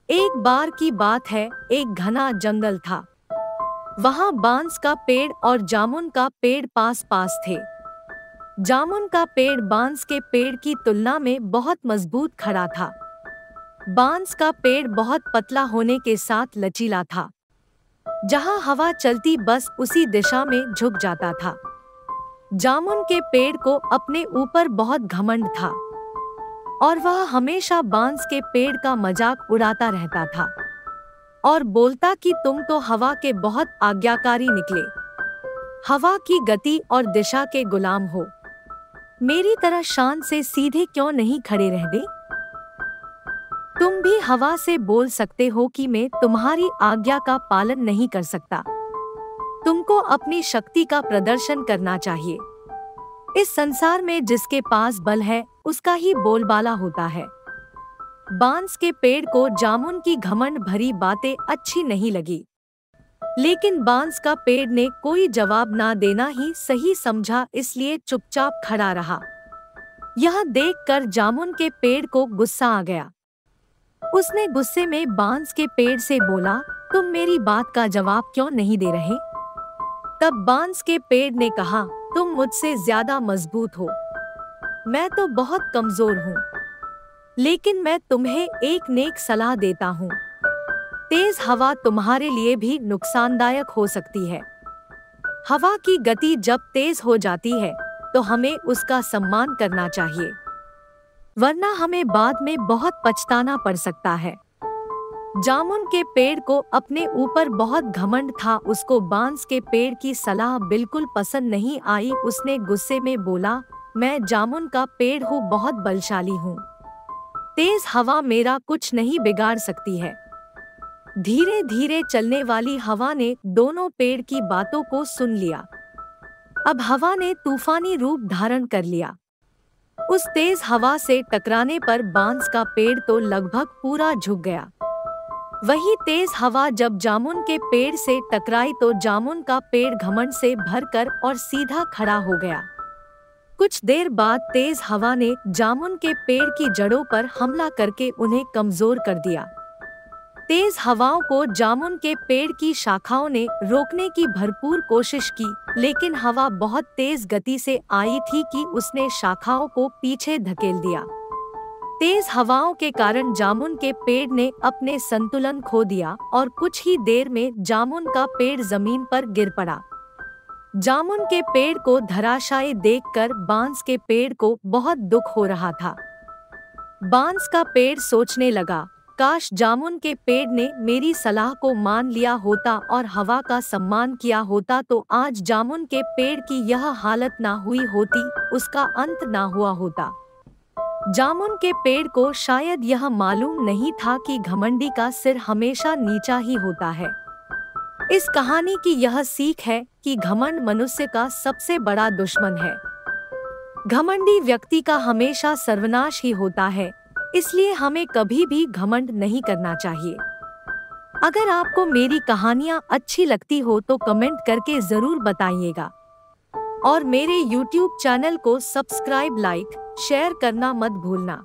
एक बार की बात है, एक घना जंगल था। वहाँ बांस का पेड़ और जामुन का पेड़ पास पास थे। जामुन का पेड़ बांस के पेड़ की तुलना में बहुत मजबूत खड़ा था। बांस का पेड़ बहुत पतला होने के साथ लचीला था। जहाँ हवा चलती बस उसी दिशा में झुक जाता था। जामुन के पेड़ को अपने ऊपर बहुत घमंड था और वह हमेशा बांस के पेड़ का मजाक उड़ाता रहता था और बोलता कि तुम तो हवा के बहुत आज्ञाकारी निकले, हवा की गति और दिशा के गुलाम हो। मेरी तरह शान से सीधे क्यों नहीं खड़े रह गए? तुम भी हवा से बोल सकते हो कि मैं तुम्हारी आज्ञा का पालन नहीं कर सकता। तुमको अपनी शक्ति का प्रदर्शन करना चाहिए। इस संसार में जिसके पास बल है उसका ही बोलबाला होता है। बांस के पेड़ को जामुन की घमंड भरी बातें अच्छी नहीं लगी, लेकिन बांस का पेड़ ने कोई जवाब ना देना ही सही समझा, इसलिए चुपचाप खड़ा रहा। यह देखकर जामुन के पेड़ को गुस्सा आ गया। उसने गुस्से में बांस के पेड़ से बोला, तुम मेरी बात का जवाब क्यों नहीं दे रहे? तब बांस के पेड़ ने कहा, तुम मुझसे ज्यादा मजबूत हो, मैं तो बहुत कमजोर हूँ। लेकिन मैं तुम्हें एक नेक सलाह देता हूँ। तेज हवा तुम्हारे लिए भी नुकसानदायक हो सकती है। हवा की गति जब तेज हो जाती है तो हमें उसका सम्मान करना चाहिए, वरना हमें बाद में बहुत पछताना पड़ सकता है। जामुन के पेड़ को अपने ऊपर बहुत घमंड था। उसको बांस के पेड़ की सलाह बिल्कुल पसंद नहीं आई। उसने गुस्से में बोला, मैं जामुन का पेड़ हूँ, बहुत बलशाली हूँ। तेज हवा मेरा कुछ नहीं बिगाड़ सकती है। धीरे धीरे चलने वाली हवा ने दोनों पेड़ की बातों को सुन लिया। अब हवा ने तूफानी रूप धारण कर लिया। उस तेज हवा से टकराने पर बांस का पेड़ तो लगभग पूरा झुक गया। वही तेज हवा जब जामुन के पेड़ से टकराई तो जामुन का पेड़ घमंड से भरकर और सीधा खड़ा हो गया। कुछ देर बाद तेज हवा ने जामुन के पेड़ की जड़ों पर हमला करके उन्हें कमजोर कर दिया। तेज हवाओं को जामुन के पेड़ की शाखाओं ने रोकने की भरपूर कोशिश की, लेकिन हवा बहुत तेज गति से आई थी कि उसने शाखाओं को पीछे धकेल दिया। तेज हवाओं के कारण जामुन के पेड़ ने अपने संतुलन खो दिया और कुछ ही देर में जामुन का पेड़ जमीन पर गिर पड़ा। जामुन के पेड़ को धराशायी देखकर बांस के पेड़ को बहुत दुख हो रहा था। बांस का पेड़ सोचने लगा, काश जामुन के पेड़ ने मेरी सलाह को मान लिया होता और हवा का सम्मान किया होता तो आज जामुन के पेड़ की यह हालत ना हुई होती, उसका अंत ना हुआ होता। जामुन के पेड़ को शायद यह मालूम नहीं था कि घमंडी का सिर हमेशा नीचा ही होता है। इस कहानी की यह सीख है कि घमंड मनुष्य का सबसे बड़ा दुश्मन है। घमंडी व्यक्ति का हमेशा सर्वनाश ही होता है, इसलिए हमें कभी भी घमंड नहीं करना चाहिए। अगर आपको मेरी कहानियाँ अच्छी लगती हो तो कमेंट करके जरूर बताइएगा और मेरे YouTube चैनल को सब्सक्राइब, लाइक, शेयर करना मत भूलना।